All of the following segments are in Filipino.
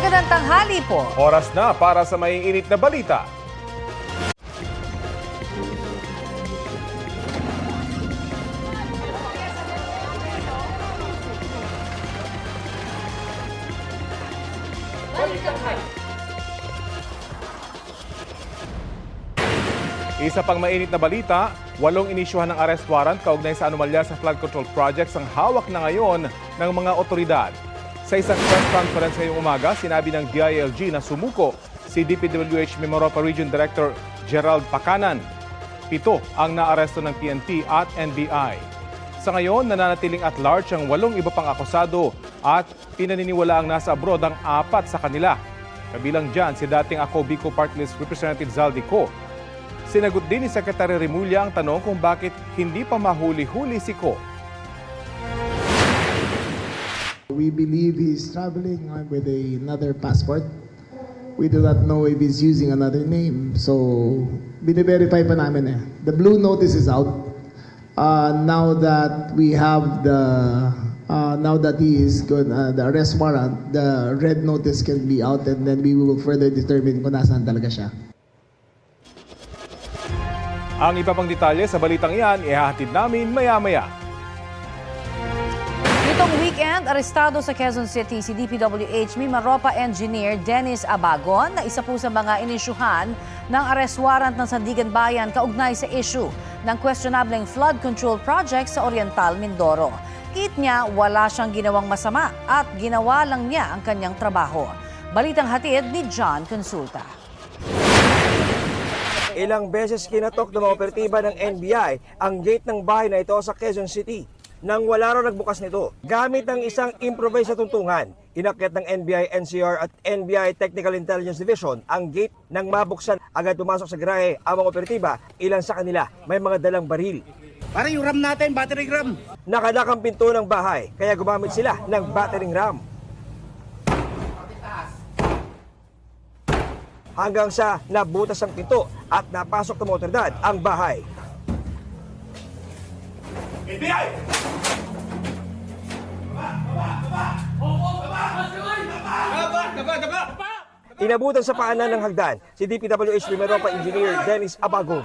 Magandang tanghali po. Oras na para sa maiinit na balita. Isa pang mainit na balita, 8 inisyuhan ng arrest warrant kaugnay sa anomalya sa flood control projects ang hawak na ngayon ng mga otoridad. Sa isang press conference ngayong umaga, sinabi ng DILG na sumuko si DPWH Mimaropa Region Director Gerald Pacanan. 7 ang naaresto ng PNP at NBI. Sa ngayon, nananatiling at large ang 8 iba pang akusado at pinaniniwala ang nasa abroad ang 4 sa kanila. Kabilang dyan si dating Ako Bicol Party List Representative Zaldico. Sinagot din ni Secretary Remulla ang tanong kung bakit hindi pa mahuli-huli si Ko. We believe he's traveling with another passport. We do not know if he's using another name. So, bine-verify pa namin eh. The blue notice is out. Now that we have now that he is good, the arrest warrant, the red notice can be out and then we will further determine kung nasaan talaga siya. Ang iba pang detalye sa balitang iyan, ihahatid namin maya-maya. Nitong weekend, arestado sa Quezon City si DPWH Mimaropa Engineer Dennis Abagon na isa po sa mga inisyuhan ng arrest warrant ng Sandigan Bayan kaugnay sa issue ng questionableng flood control project sa Oriental Mindoro. Kit niya, wala siyang ginawang masama at ginawa lang niya ang kanyang trabaho. Balitang hatid ni John Consulta. Ilang beses kinatok ng mga operatiba ng NBI ang gate ng bahay na ito sa Quezon City. Nang wala raw nagbukas nito, gamit ng isang improvised na tuntungan, inakyat ng NBI NCR at NBI Technical Intelligence Division ang gate nang mabuksan. Agad pumasok sa garahe ang mga operatiba, ilan sa kanila may mga dalang baril. Para yung RAM natin, battery RAM. Nakadak ang pinto ng bahay, kaya gumamit sila ng battering ram. Hanggang sa nabutas ang pinto at napasok ng mga otoridad ang bahay. NBI! Inabutan sa paanan ng hagdan si DPWH Mimaropa Engineer Dennis Abagon.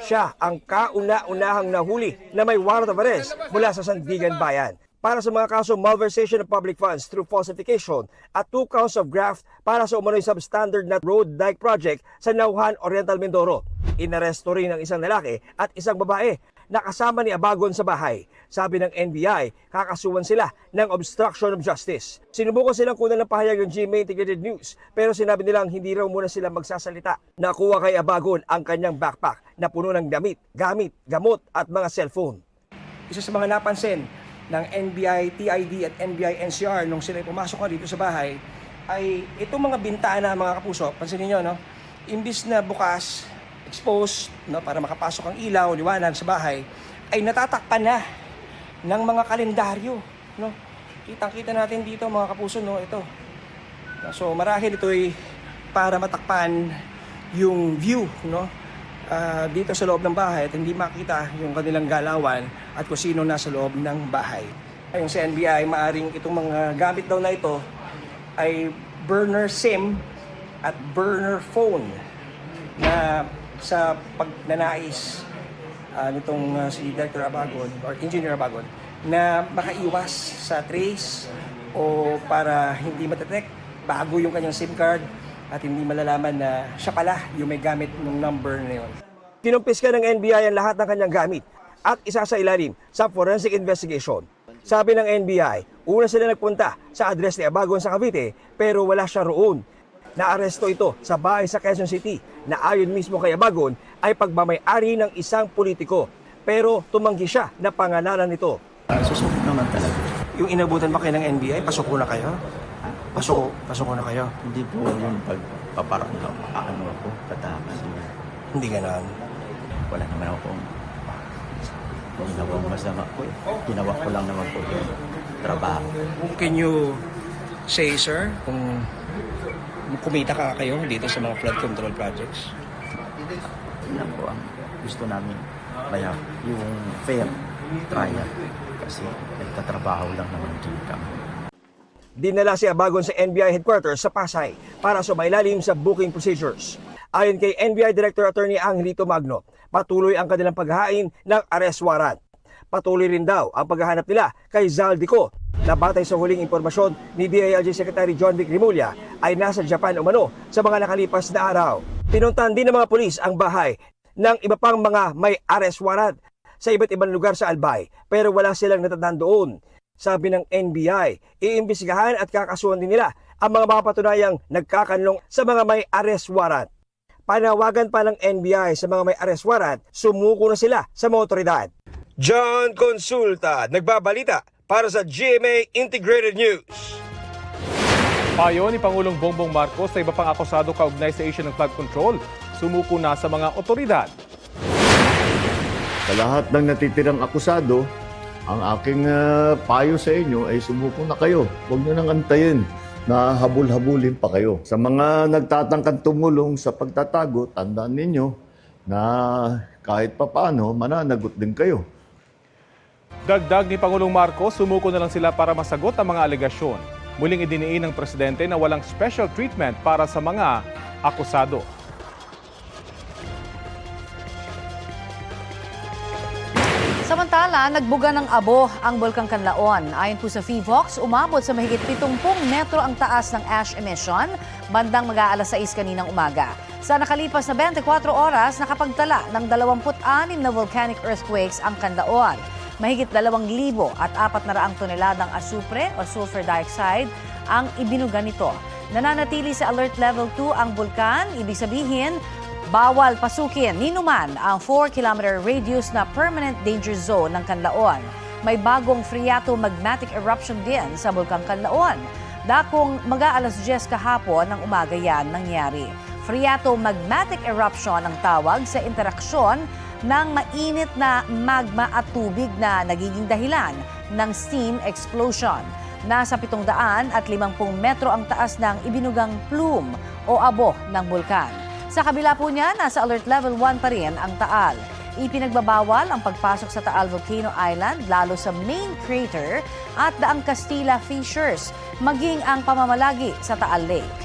Siya ang kauna-unahang nahuli na may warrant of arrest mula sa Sandigan Bayan para sa mga kaso malversation of public funds through falsification at 2 counts of graft para sa umano'y substandard na road dike project sa Nauhan, Oriental Mindoro. Inaresto rin ang isang lalaki at isang babae na kasama ni Abagon sa bahay. Sabi ng NBI, kakasuhan sila ng obstruction of justice. Sinubukan silang kunan ng pahayag ng GMA Integrated News pero sinabi nilang hindi raw muna sila magsasalita. Nakuha kay Abagon ang kanyang backpack na puno ng damit, gamit, gamot at mga cellphone. Isa sa mga napansin ng NBI TID at NBI NCR nung sila pumasok na dito sa bahay ay itong mga bintana mga kapuso, pansinin niyo no, imbis na bukas, exposed no, para makapasok ang ilaw, liwanag sa bahay, ay natatakpan na ng mga kalendaryo no. Kitang-kita natin dito mga kapuso no, ito. So marahil ito ay para matakpan yung view no, dito sa loob ng bahay at hindi makita yung kanilang galawan at kung sino nasa loob ng bahay. Ayon sa NBI, maaring itong mga gamit daw na ito ay burner SIM at burner phone na sa pagnanais nitong si Director Abagon or Engineer Abagon na makaiwas sa trace o para hindi matetect bago yung kanyang SIM card at hindi malalaman na siya pala yung may gamit ng number na yun. Kinumpiska ng NBI ang lahat ng kanyang gamit at isa sa ilalim sa forensic investigation. Sabi ng NBI, una sila nagpunta sa address ni Abagon sa Cavite pero wala siya roon. Naaresto ito sa bahay sa Quezon City na ayon mismo kay Abagon ay pagmamay-ari ng isang politiko pero tumanggi siya na pangalanan nito. Susubok naman talaga. Yung inabutan ba kayo ng NBI, pasok na kayo? Pasok na kayo? Hindi po yung pagpaparang ano ako, katakas. Hindi gano'n. Wala naman ako kung ginawang masama ko. Ginawa ko lang naman po yung trabaho. Can you say, sir, kung kumita ka kayo dito sa mga flood control projects? Yan po ang gusto namin. Kaya yung fair trial. kasi nagtatrabaho lang naman din kami. Dinala si Abagon sa NBI headquarters sa Pasay para sumailalim sa booking procedures. Ayon kay NBI Director Attorney Angelito Magno, patuloy ang kanilang paghahain ng arrest warrant. Patuloy rin daw ang paghahanap nila kay Zaldico na batay sa huling impormasyon ni DILG Secretary John Vic Rimulya ay nasa Japan umano sa mga nakalipas na araw. Pinuntahan din ng mga pulis ang bahay ng iba pang mga may arrest warrant sa iba't ibang lugar sa Albay pero wala silang natatandaan doon. Sabi ng NBI, iimbestigahan at kakasuhan din nila ang mga patunayang nagkakanlong sa mga may arrest warrant. Panawagan pa ng NBI sa mga may arrest warrant, sumuko na sila sa mga otoridad. John Consulta, nagbabalita para sa GMA Integrated News. Payo ni Pangulong Bongbong Marcos sa iba pang akusado kaugnay sa issue ng flood control, sumuko na sa mga otoridad. Sa lahat ng natitirang akusado, ang aking payo sa inyo ay sumuko na kayo. Huwag nyo nang antayin na habul-habulin pa kayo. Sa mga nagtatangkang tumulong sa pagtatago, tandaan ninyo na kahit papaano, mananagot din kayo. Dagdag ni Pangulong Marcos, sumuko na lang sila para masagot ang mga alegasyon. Muling idiniin ng presidente na walang special treatment para sa mga akusado. Samantala, nagbuga ng abo ang Bulkang Kanlaon. Ayon po sa PHIVOX, umabot sa mahigit 70 metro ang taas ng ash emission bandang mag-aalas 6 kaninang umaga. Sa nakalipas na 24 oras, nakapagtala ng 26 na volcanic earthquakes ang Kanlaon. Mahigit 2,000 at 400 toneladang asupre o sulfur dioxide ang ibinuga nito. Nananatili sa alert level 2 ang bulkan, ibig sabihin, bawal pasukin ni numan ang 4-kilometer radius na permanent danger zone ng Kanlaon. May bagong phreatomagmatic eruption din sa Bulkang Kanlaon. Dakong mag-aalas 10 kahapon ng umaga yan nangyari. Phreatomagmatic eruption ang tawag sa interaksyon ng mainit na magma at tubig na nagiging dahilan ng steam explosion. Nasa 750 metro ang taas ng ibinugang plume o abo ng bulkan. Sa kabila po niya, nasa alert level 1 pa rin ang Taal. Ipinagbabawal ang pagpasok sa Taal Volcano Island lalo sa main crater at daang Castilla Fissures, maging ang pamamalagi sa Taal Lake.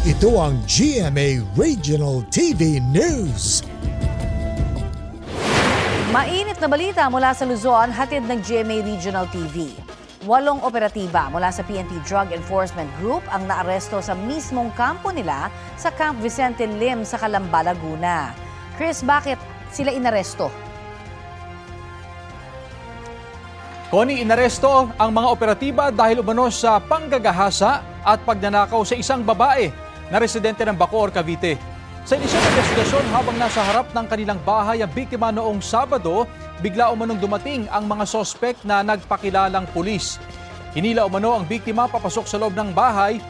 Ito ang GMA Regional TV News. Mainit na balita mula sa Luzon, hatid ng GMA Regional TV. 8 operatiba mula sa PNP Drug Enforcement Group ang naaresto sa mismong kampo nila sa Camp Vicente Lim sa Calamba, Laguna. Chris, bakit sila inaresto? Connie, inaresto ang mga operatiba dahil umano sa panggagahasa at pagnanakaw sa isang babae na residente ng Bacoor, Cavite. Sa inisyong investigasyon habang nasa harap ng kanilang bahay ang biktima noong Sabado, bigla umanong dumating ang mga sospek na nagpakilalang pulis. Hinila umano ang biktima papasok sa loob ng bahay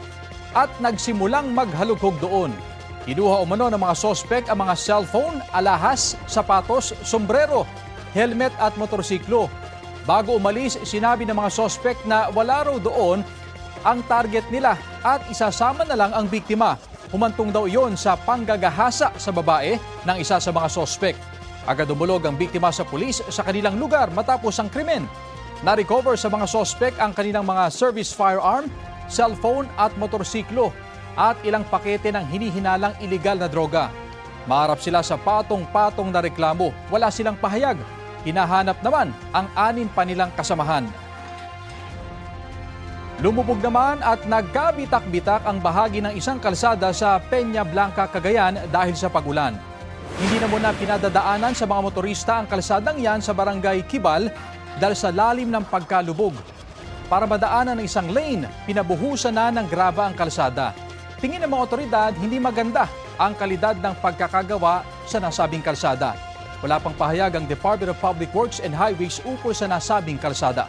at nagsimulang maghalughog doon. Kinuha umano ng mga sospek ang mga cellphone, alahas, sapatos, sombrero, helmet at motorsiklo. Bago umalis, sinabi ng mga sospek na wala raw doon ang target nila at isasama na lang ang biktima. Humantong daw iyon sa panggagahasa sa babae ng isa sa mga sospek. Agad dumulog ang biktima sa pulis sa kanilang lugar matapos ang krimen. Na-recover sa mga sospek ang kanilang mga service firearm, cellphone at motorsiklo at ilang pakete ng hinihinalang iligal na droga. Maharap sila sa patong-patong na reklamo. Wala silang pahayag. Hinahanap naman ang 6 pa nilang kasamahan. Lumubog naman at nagkabitak-bitak ang bahagi ng isang kalsada sa Peña Blanca, Cagayan dahil sa pagulan. Hindi na muna pinadadaanan sa mga motorista ang kalsadang yan sa barangay Kibal dahil sa lalim ng pagkalubog. Para madaanan ng isang lane, pinabuhusan na ng graba ang kalsada. Tingin ng mga otoridad, hindi maganda ang kalidad ng pagkakagawa sa nasabing kalsada. Wala pang pahayag ang Department of Public Works and Highways ukol sa nasabing kalsada.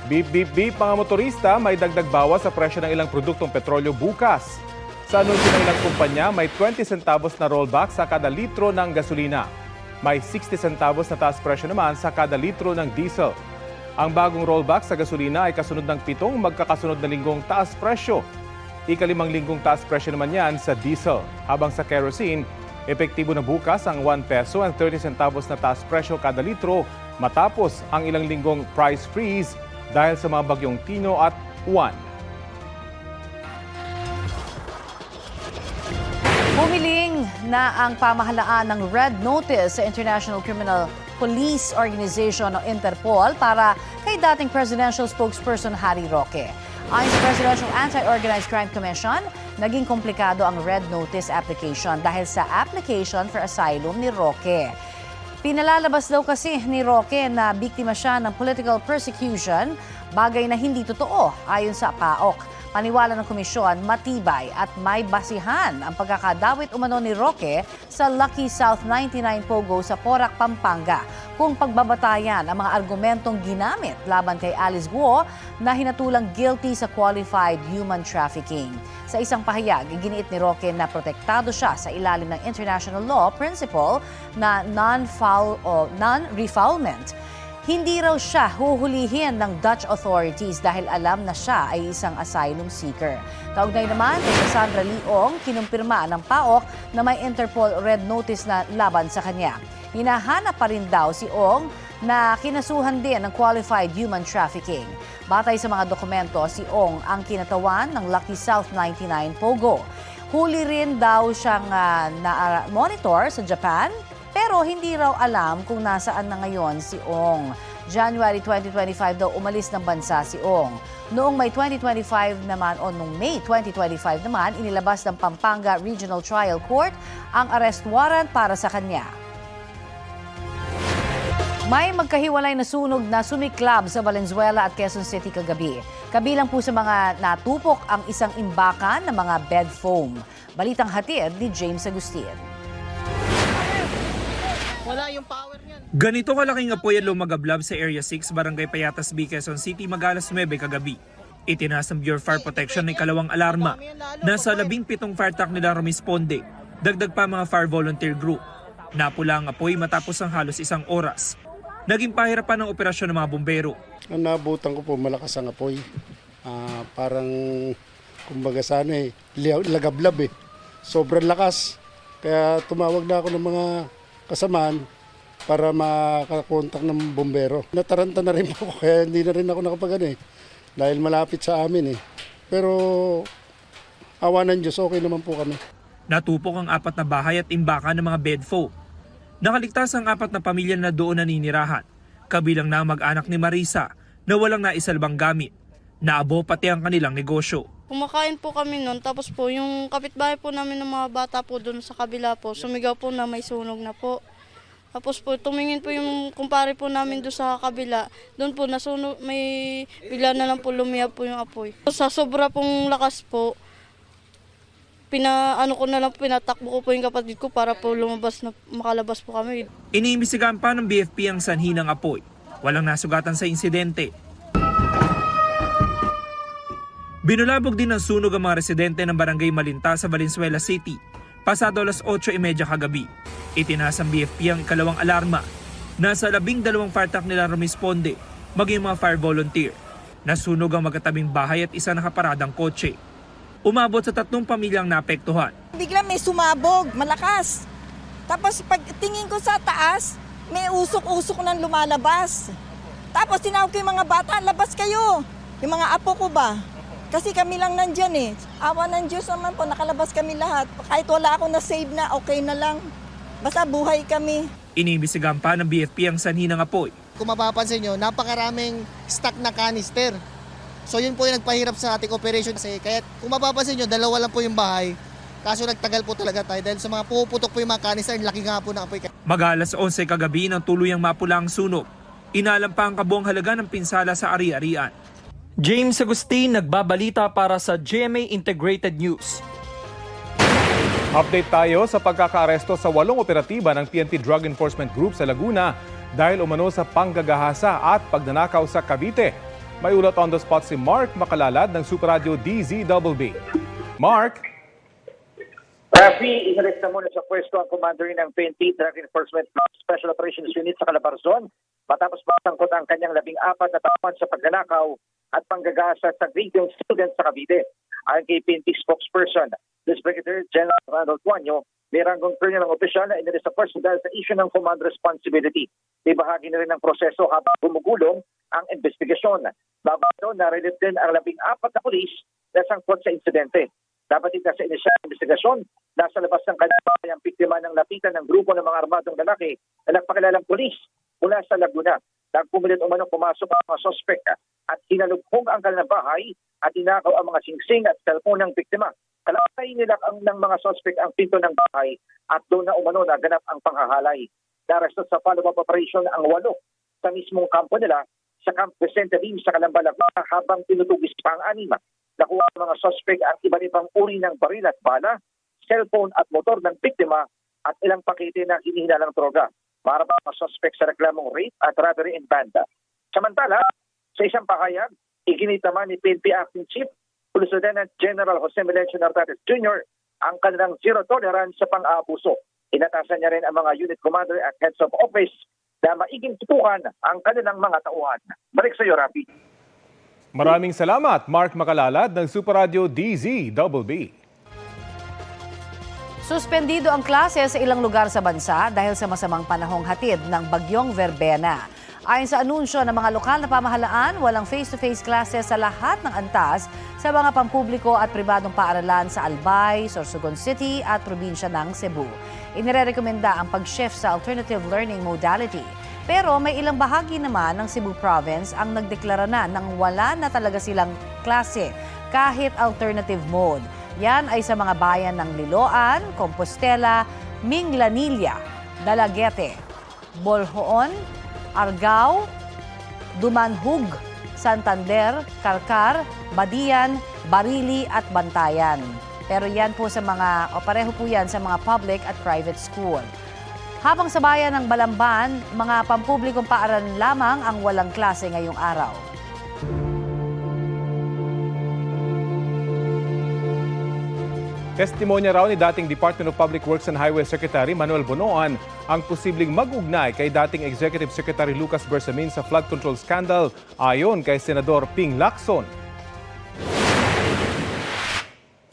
Beep, beep, beep mga motorista, may dagdag bawas sa presyo ng ilang produktong petrolyo bukas. Sa anunsyo ng ilang kumpanya, may 20 centavos na rollback sa kada litro ng gasolina. May 60 centavos na taas presyo naman sa kada litro ng diesel. Ang bagong rollback sa gasolina ay kasunod ng 7 magkakasunod na linggong taas presyo. Ikalimang linggong taas presyo naman yan sa diesel. Habang sa kerosene, epektibo na bukas ang 1 peso and 30 centavos na taas presyo kada litro matapos ang ilang linggong price freeze dahil sa mga bagyong Tino at Juan. Humiling na ang pamahalaan ng Red Notice sa International Criminal Police Organization o Interpol para kay dating Presidential Spokesperson Harry Roque. Ayon sa Presidential Anti-Organized Crime Commission, naging komplikado ang Red Notice application dahil sa application for asylum ni Roque. Pinalalabas daw kasi ni Roque na biktima siya ng political persecution, bagay na hindi totoo ayon sa PAOK. Paniwala ng komisyon, matibay at may basihan ang pagkakadawit umano ni Roque sa Lucky South 99 Pogo sa Porac, Pampanga kung pagbabatayan ang mga argumentong ginamit laban kay Alice Guo na hinatulang guilty sa qualified human trafficking. Sa isang pahayag, iginiit ni Roque na protektado siya sa ilalim ng international law principle na non-refoulement. Hindi raw siya huhulihin ng Dutch authorities dahil alam na siya ay isang asylum seeker. Kaugnay naman kay Cassandra Leong, kinumpirma ng PAOK na may Interpol Red Notice na laban sa kanya. Hinahanap pa rin daw si Ong na kinasuhan din ng qualified human trafficking. Batay sa mga dokumento, si Ong ang kinatawan ng Lucky South 99 Pogo. Huli rin daw siyang na-monitor sa Japan, pero hindi raw alam kung nasaan na ngayon si Ong. January 2025 daw umalis ng bansa si Ong. Noong May 2025 naman o noong May 2025 naman, inilabas ng Pampanga Regional Trial Court ang arrest warrant para sa kanya. May magkahiwalay na sunog na sumiklab sa Valenzuela at Quezon City kagabi. Kabilang po sa mga natupok ang isang imbakan ng mga bed foam. Balitang hatid ni James Agustin. Wala yung power niyan. Ganito kalaking apoy ang lumagablab sa Area 6, Barangay Payatas B, Quezon City, mag-alas 9 kagabi. Itinaas ng Bureau of Fire Protection ng ikalawang alarma. Nasa 17 fire truck nila rumisponde. Dagdag pa mga fire volunteer group. Napula ang apoy matapos ang halos isang oras. Naging pahirapan ng operasyon ng mga bumbero. Ang nabutan ko po, malakas ang apoy. Parang, kumbaga sana lagablab eh. Sobrang lakas. Kaya tumawag na ako ng mga kasamaan para makakontak ng bombero. Nataranta na rin po ako, kaya hindi na rin ako nakapagano eh. Dahil malapit sa amin eh. Pero awa ng Diyos, okay naman po kami. Natupok ang 4 na bahay at imbakan ng mga bed foam. Nakaligtas ang 4 na pamilya na doon naninirahan. Kabilang na ang mag-anak ni Marisa na walang naisalbang gamit. Naabo pati ang kanilang negosyo. Kumakain po kami noon, tapos po yung kapitbahay po namin ng mga bata po doon sa kabila po, sumigaw po na may sunog na po. Tapos po tumingin po yung kumpare po namin doon sa kabila, doon po nasunog, may bigla na lang po lumiyab po yung apoy. Sa sobra pong lakas po, pinatakbo ko po yung kapatid ko para po makalabas po kami. Iniimbestigahan pa ng BFP ang sanhi ng apoy. Walang nasugatan sa insidente. Binulabog din ng sunog ang mga residente ng Barangay Malinta sa Valenzuela City, pasado alas 8:30 kagabi. Itinaas ng BFP ang ikalawang alarma. Nasa 12 fire truck nila rumisponde, maging mga fire volunteer. Nasunog ang magkatabing bahay at isa nakaparadang kotse. Umabot sa 3 pamilyang naapektuhan. Bigla may sumabog, malakas. Tapos pagtingin ko sa taas, may usok-usok nang lumalabas. Tapos tinawag ko yung mga bata, labas kayo. Yung mga apo ko ba? Kasi kami lang nandyan eh. Awa ng Diyos naman po, nakalabas kami lahat. Kahit wala akong na-save na, okay na lang. Basta buhay kami. Iniimbestigahan pa ng BFP ang sanhi ng apoy. Kung mapapansin nyo, napakaraming stock na canister. So yun po yung nagpahirap sa ating operation. Kasi kaya kung mapapansin nyo, 2 lang po yung bahay. Kaso nagtagal po talaga tayo dahil sa mga puputok po yung mga canister, laki nga po ng apoy. Mag-alas 11 kagabi nang tuluyang mapula ang sunog. Inalam pa ang kabuang halaga ng pinsala sa ari-arian. James Agustin, nagbabalita para sa GMA Integrated News. Update tayo sa pagkakaaresto sa 8 operatiba ng PNP Drug Enforcement Group sa Laguna dahil umano sa panggagahasa at pagnanakaw sa Cavite. May ulat on the spot si Mark Makalalad ng Super Radio DZBB. Mark? Rafi, inaresta muna sa pwesto ang commander ng PNP Drug Enforcement Special Operations Unit sa Calabarzon matapos masangkot ang kanyang 14 na tauhan sa pagnanakaw at panggagasa sa grade young students sa Cavite. Ayon kay PNP spokesperson, this Brigadier General Ronald Guanyo, may ranggong colonel ng opisyal na inalis sa pwesto dahil sa issue ng command responsibility. May bahagi na rin ng proseso habang gumugulong ang investigasyon. Babado na relate din ang 14 na pulis na sangkot sa insidente. Dapat ito sa inisyal investigasyon, nasa labas ng kanyang biktima ng lapitan ng grupo ng mga armadong lalaki na nagpakilalang pulis mula sa Laguna. Nagpumilit umanong pumasok ang mga sospek at hinalubhong ang kanilang bahay at inakaw ang mga singsing at cellphone ng biktima. Kalakay nila ng mga sospek ang pinto ng bahay at doon na umano naganap ang panghahalay. Naresto sa follow-up operation ang 8 sa mismong kampo nila sa Camp Vicente Lim sa Calamba, Laguna habang tinutugis pa ang 6. Nakuha ng mga suspect ang iba't ibang uri ng baril at bala, cellphone at motor ng biktima at ilang pakete ng hinihinalang droga para ba mga suspect sa reklamong rape at robbery in banda. Samantala, sa isang pahayag, iginit naman ni PNP Acting Chief Police Lieutenant General Jose Melencio Nartates Jr. ang kanilang zero tolerance sa pang-aabuso. Inatasan niya rin ang mga unit commander at heads of office na maiging tutukan ang kanilang mga tauhan. Balik sa iyo, Rafi. Maraming salamat, Mark Makalalad ng Super Radio DZBB. Suspendido ang klase sa ilang lugar sa bansa dahil sa masamang panahong hatid ng bagyong Verbena. Ayon sa anunsyo ng mga lokal na pamahalaan, walang face-to-face classes sa lahat ng antas sa mga pampubliko at pribadong paaralan sa Albay, Sorsogon City at probinsya ng Cebu. Inirekomenda ang pag-shift sa alternative learning modality. Pero may ilang bahagi naman ng Cebu Province ang nagdeklara na nang wala na talaga silang klase kahit alternative mode. Yan ay sa mga bayan ng Liloan, Compostela, Minglanilla, Dalaguete, Boljoon, Argao, Dumanhug, Santander, Carcar, Badian, Barili at Bantayan. Pero yan po sa mga, o pareho po yan sa mga public at private school. Habang sa bayan ng Balamban, mga pampublikong paaralan lamang ang walang klase ngayong araw. Testimonya raw ni dating Department of Public Works and Highway Secretary Manuel Bonoan ang posibleng mag-ugnay kay dating Executive Secretary Lucas Bersamin sa flood control scandal ayon kay Senador Ping Lacson.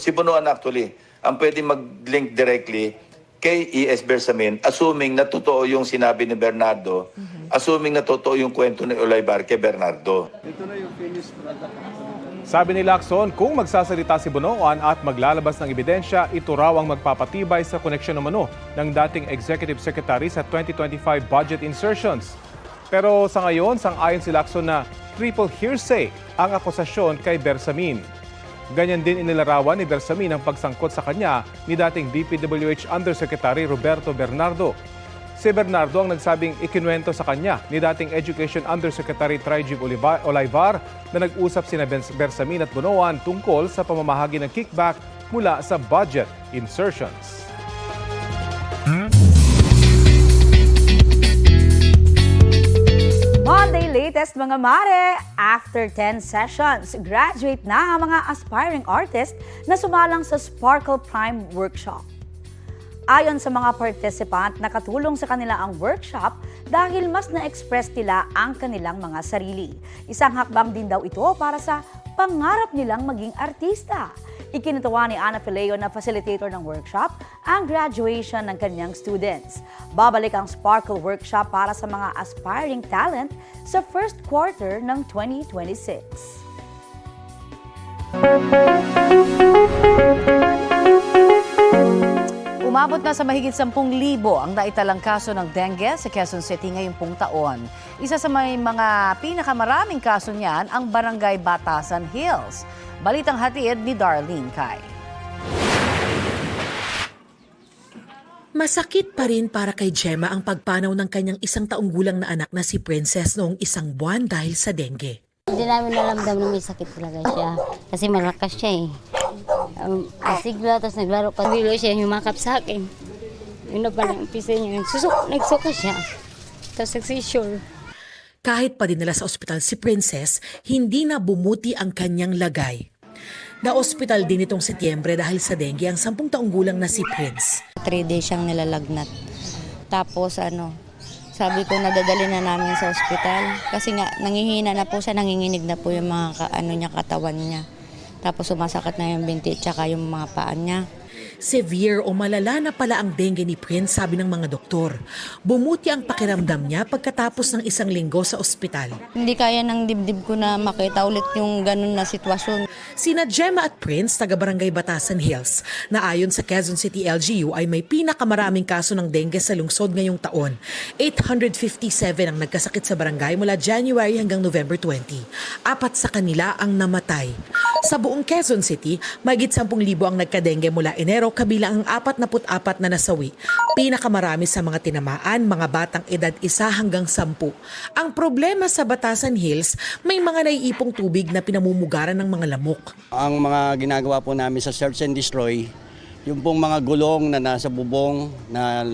Si Bonoan actually ang pwede mag-link directly kay E.S. Bersamin, assuming na totoo yung sinabi ni Bernardo, assuming na totoo yung kwento ni Olaybar kay Bernardo. Ito na yung finished product. Sabi ni Lacson, kung magsasalita si Bonoan at maglalabas ng ebidensya, ito raw ang magpapatibay sa koneksyon umano ng dating Executive Secretary sa 2025 budget insertions. Pero sa ngayon, sang-ayon si Lacson na triple hearsay ang akusasyon kay Bersamin. Ganyan din inilarawan ni Bersamin ang pagsangkot sa kanya ni dating DPWH Undersecretary Roberto Bernardo. Si Bernardo ang nagsabing ikinuwento sa kanya ni dating Education Undersecretary Trijib Olayvar na nag-usap sina Bersamin at Bonoan tungkol sa pamamahagi ng kickback mula sa budget insertions. Monday latest mga mare! After 10 sessions, graduate na ang mga aspiring artist na sumalang sa Sparkle Prime Workshop. Ayon sa mga participant, nakatulong sa kanila ang workshop dahil mas na-express nila ang kanilang mga sarili. Isang hakbang din daw ito para sa pangarap nilang maging artista. Ikinatawa ni Ana Fileo na facilitator ng workshop ang graduation ng kanyang students. Babalik ang Sparkle Workshop para sa mga aspiring talent sa first quarter ng 2026. Umabot na sa mahigit 10,000 ang naitalang kaso ng dengue sa Quezon City ngayong pong taon. Isa sa may mga pinakamaraming kaso niyan ang Barangay Batasan Hills. Balitang hatid ni Darlene Kai. Masakit pa rin para kay Gemma ang pagpanaw ng kanyang 1 taong gulang na anak na si Princess noong 1 buwan dahil sa dengue. Hindi namin nalamdam na may sakit talaga siya kasi malakas siya eh. Sigla, tapos naglaro pa. Bilo siya, humakap sa akin. Yun na pala ang pisa niya. Nagsuka siya. Tapos nagsisure. Kahit pa dinala sa ospital si Princess, hindi na bumuti ang kanyang lagay. Na-ospital din itong Setyembre dahil sa dengue ang 10 taong gulang na si Prince. 3 days siyang nilalagnat. Tapos sabi ko nadadali na namin sa ospital. Kasi nga, nangihina na po siya, nanginginig na po yung mga katawan niya. Tapos sumasakit na yung binti tsaka yung mga paa niya. Severe o malala na pala ang dengue ni Prince, sabi ng mga doktor. Bumuti ang pakiramdam niya pagkatapos ng 1 linggo sa ospital. Hindi kaya ng dibdib ko na makita ulit yung ganun na sitwasyon. Sina Gemma at Prince, taga-barangay Batasan Hills, na ayon sa Quezon City LGU ay may pinakamaraming kaso ng dengue sa lungsod ngayong taon. 857 ang nagkasakit sa barangay mula January hanggang November 20. 4 sa kanila ang namatay. Sa buong Quezon City, mahigit 10,000 ang nagka-dengue mula Enero, kabilang ang 44 na nasawi. Pinakamarami sa mga tinamaan, mga batang edad 1 hanggang 10. Ang problema sa Batasan Hills, may mga naiipong tubig na pinamumugaran ng mga lamok. Ang mga ginagawa po namin sa search and destroy, yung pong mga gulong na nasa bubong na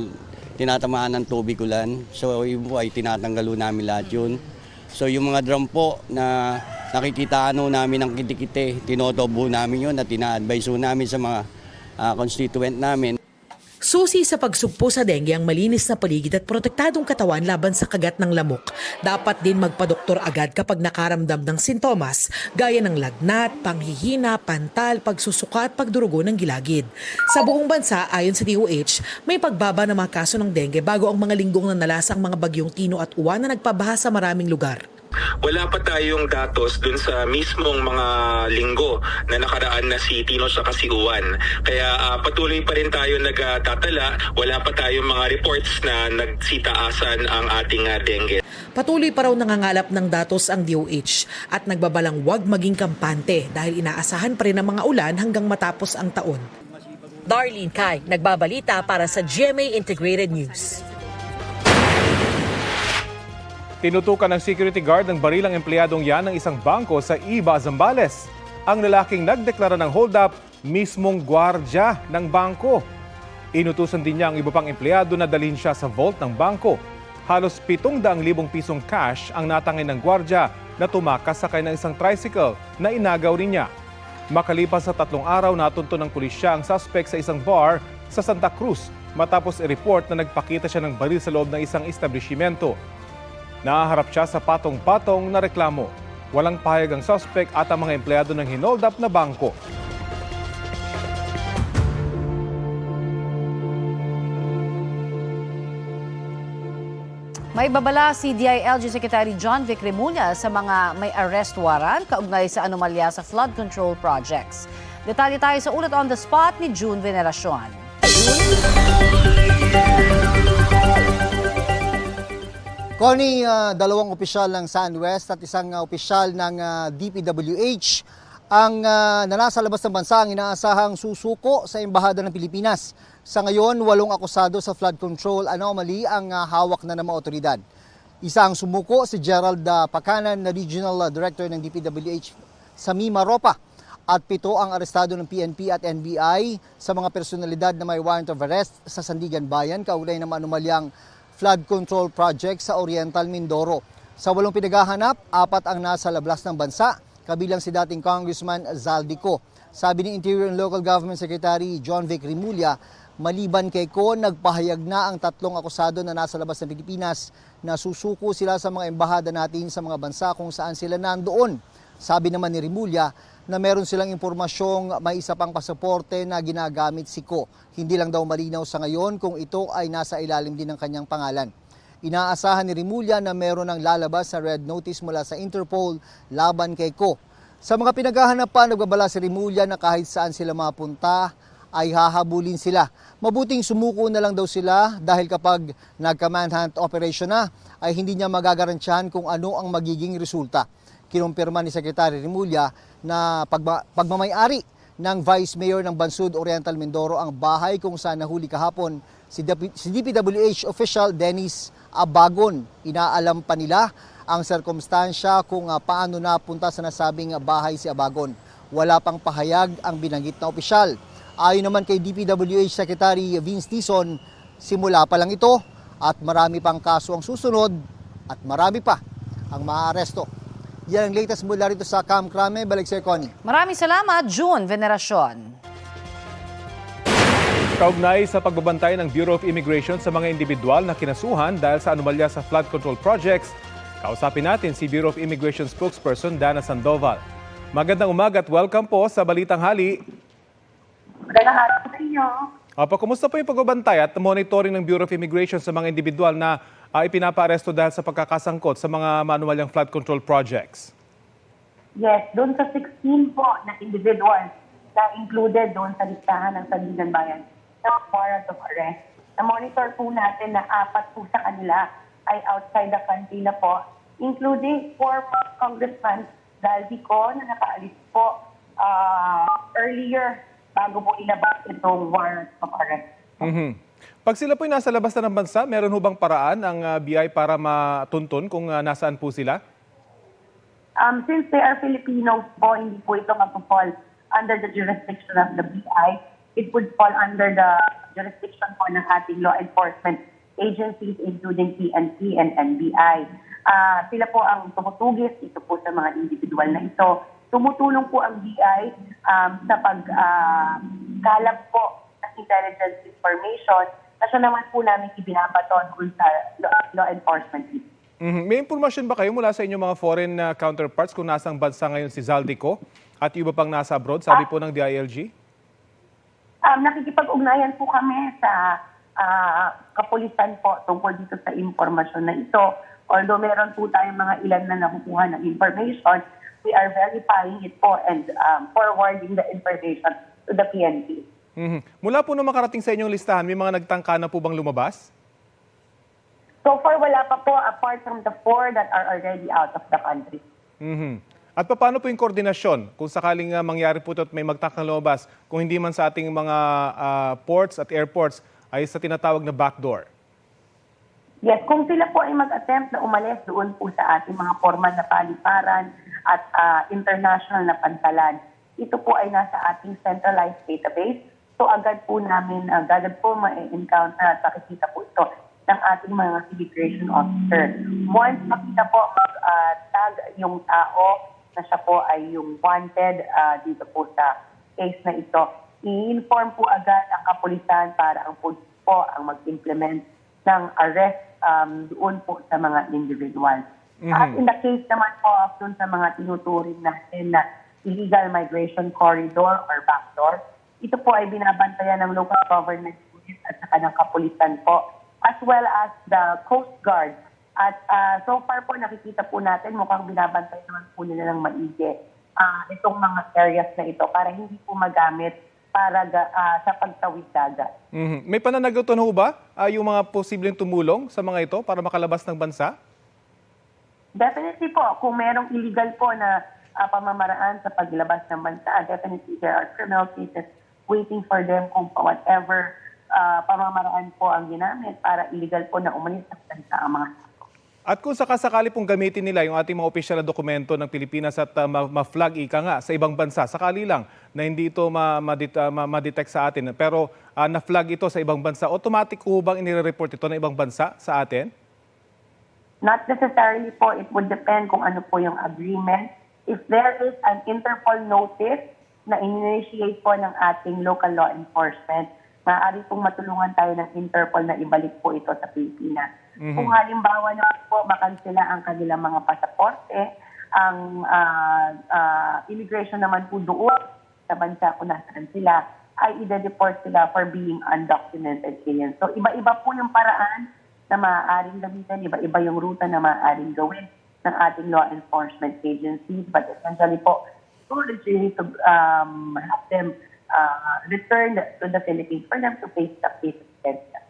tinatamaan ng tubig ulan. So yun po ay tinatanggal namin lahat yun. So yung mga drum po na nakikita namin ng kitikite, tinotobo namin yun at tina-advise namin sa mga constituent namin. Susi sa pagsugpo sa dengue ang malinis na paligid at protektadong katawan laban sa kagat ng lamok. Dapat din magpadoktor agad kapag nakaramdam ng sintomas gaya ng lagnat, panghihina, pantal, pagsusuka at pagdurugo ng gilagid. Sa buong bansa, ayon sa DOH, may pagbaba ng mga kaso ng dengue bago ang mga linggong nanalasa ang mga bagyong Tino at Uwan na nagpabaha sa maraming lugar. Wala pa tayong datos dun sa mismong mga linggo na nakaraan na si Tino sa si Uwan. Kaya patuloy pa rin tayo nagtatala. Wala pa tayong mga reports na nagsitaasan ang ating dengue. Patuloy pa raw nangangalap ng datos ang DOH at nagbabalang huwag maging kampante dahil inaasahan pa rin ang mga ulan hanggang matapos ang taon. Darlene Kai, nagbabalita para sa GMA Integrated News. Tinutukan ng security guard ng barilang empleyadong yan ng isang bangko sa Iba, Zambales. Ang lalaking nagdeklara ng hold-up, mismong gwardya ng bangko. Inutusan din niya ang iba pang empleyado na dalhin siya sa vault ng bangko. Halos 700,000 pisong cash ang natangay ng gwardya na tumakas sakay ng isang tricycle na inagaw rin niya. Makalipas sa 3 araw, natunto ng pulisya ang suspect sa isang bar sa Santa Cruz matapos i-report na nagpakita siya ng baril sa loob ng isang establishmento. Nahaharap siya sa patong-patong na reklamo. Walang pahayag ang suspect at ang mga empleyado ng hinold up na bangko. May babala si DILG Secretary John Vic Remulla sa mga may arrest warrant kaugnay sa anomalya sa flood control projects. Detalye tayo sa ulat on the spot ni June Veneracion. Connie, 2 opisyal ng SunWest at isang opisyal ng DPWH ang nasa labas ng bansa ang inaasahang susuko sa Embahada ng Pilipinas. Sa ngayon, 8 akusado sa flood control anomaly ang hawak na ng mga otoridad. Isa ang sumuko si Gerald Pacanan, na Regional Director ng DPWH sa Mimaropa. At 7 ang arestado ng PNP at NBI sa mga personalidad na may warrant of arrest sa Sandigan Bayan kaugnay ng anomalyang flood control project sa Oriental Mindoro. Sa 8 pinaghahanap, 4 ang nasa labas ng bansa, kabilang si dating Congressman Zaldico. Sabi ni Interior and Local Government Secretary John Vic Remulla, maliban kay Ko, nagpahayag na ang 3 akusado na nasa labas ng Pilipinas na susuko sila sa mga embahada natin sa mga bansa kung saan sila nandoon. Sabi naman ni Remulla na meron silang impormasyong may isa pang pasaporte na ginagamit si Ko. Hindi lang daw malinaw sa ngayon kung ito ay nasa ilalim din ng kanyang pangalan. Inaasahan ni Remulla na meron ng lalabas sa red notice mula sa Interpol laban kay Ko. Sa mga pinaghahanap pa, nagbabala si Remulla na kahit saan sila mapunta ay hahabulin sila. Mabuting sumuko na lang daw sila dahil kapag nagka-manhunt operation na ay hindi niya magagarantyahan kung ano ang magiging resulta. Kinumpirma ni Secretary Remulla na pagmamayari ng Vice Mayor ng Bansud Oriental Mindoro ang bahay kung saan nahuli kahapon si DPWH official Dennis Abagon. Inaalam pa nila ang sirkumstansya kung paano napunta sa nasabing bahay si Abagon. Wala pang pahayag ang binanggit na opisyal. Ayon naman kay DPWH Secretary Vince Tison, simula pa lang ito at marami pang kaso ang susunod at marami pa ang maaaresto. Yan ang latest mula rito sa Camp Crame. Balik sa Connie. Maraming salamat, June Veneracion. Kaugnay sa pagbabantay ng Bureau of Immigration sa mga individual na kinasuhan dahil sa anomalya sa flood control projects, kausapin natin si Bureau of Immigration spokesperson Dana Sandoval. Magandang umaga at welcome po sa Balitang Hali. Magandang araw sa inyo. Kumusta po yung pagbabantay at monitoring ng Bureau of Immigration sa mga individual na ipinapa-aresto dahil sa pagkakasangkot sa mga manuwalyang flood control projects? Yes, doon sa 16 po na individuals na included doon sa listahan ng Sandigan Bayan na warrant of arrest. Na-monitor po natin na 4 po sa kanila ay outside the country na po, including former Congressman Dalvico na nakaalis po earlier bago po ilabas itong warrant of arrest. Pag sila po ay nasa labas na ng bansa, meron ho bang paraan ang BI para matuntun kung nasaan po sila? Since they are Filipinos po, hindi po ito mag-fall under the jurisdiction of the BI. It would fall under the jurisdiction po ng ating law enforcement agencies including PNP and NBI. Sila po ang tumutugis ito po sa mga individual na ito. Tumutulong po ang BI sa pagkalap po ng intelligence information na siya naman po namin ibinabaton sa law enforcement. May impormasyon ba kayo mula sa inyong mga foreign counterparts kung nasang bansa ngayon si Zaldico at iba pang nasa abroad, sabi po ng DILG? Nakikipag-ugnayan po kami sa kapulisan po tungkol dito sa impormasyon na ito. Although meron po tayong mga ilan na nakukuha ng information, we are verifying it po and forwarding the information to the PNP. Mula po na makarating sa inyong listahan, may mga nagtangka na po bang lumabas? So far, wala pa po apart from the 4 that are already out of the country. At paano po yung koordinasyon kung sakaling mangyari po ito at may magtangkang lumabas kung hindi man sa ating mga ports at airports ay sa tinatawag na backdoor? Yes, kung sila po ay mag-attempt na umalis doon po sa ating mga formal na paliparan at international na pantalan, ito po ay nasa ating centralized database. So agad po namin, agad po ma-encounter at makikita po ito ng ating mga immigration officer. Once makita po mag-tag yung tao na siya po ay yung wanted dito po sa case na ito, i-inform po agad ang kapulisan para ang pulis po ang mag-implement ng arrest doon po sa mga individual. At in the case naman po doon sa mga tinuturing natin na illegal migration corridor or backdoor, ito po ay binabantayan ng local government unit at saka ng kapulisan po, as well as the Coast Guard. At so far po nakikita po natin mukhang binabantay naman po nila ng maigi itong mga areas na ito para hindi po magamit para sa pagtawid dagat. May pananagutan ho ba yung mga posibleng tumulong sa mga ito para makalabas ng bansa? Definitely po. Kung merong illegal po na pamamaraan sa paglabas ng bansa, definitely there are criminal cases waiting for them kung whatever pamamaraan po ang ginamit para illegal po na umalis sa bansa ang mga. At kung sakasakali pong gamitin nila yung ating mga opisyal na dokumento ng Pilipinas at ma-flag ika nga sa ibang bansa, sakali lang na hindi ito ma-detect sa atin, pero na-flag ito sa ibang bansa, automatic po bang inire-report ito ng ibang bansa sa atin? Not necessarily po. It would depend kung ano po yung agreement. If there is an Interpol notice na in-initiate po ng ating local law enforcement, maaari pong matulungan tayo ng Interpol na ibalik po ito sa Pilipinas. Kung halimbawa na po makansela ang kanilang mga pasaporte, ang immigration naman po doon sa bansa kung nasaan sila, ay ide-deport sila for being undocumented aliens. So iba-iba po yung paraan na maaaring gamitin, iba-iba yung ruta na maaaring gawin ng ating law enforcement agencies. But essentially po, it's really to have them return to the Philippines for them to face the case of detention.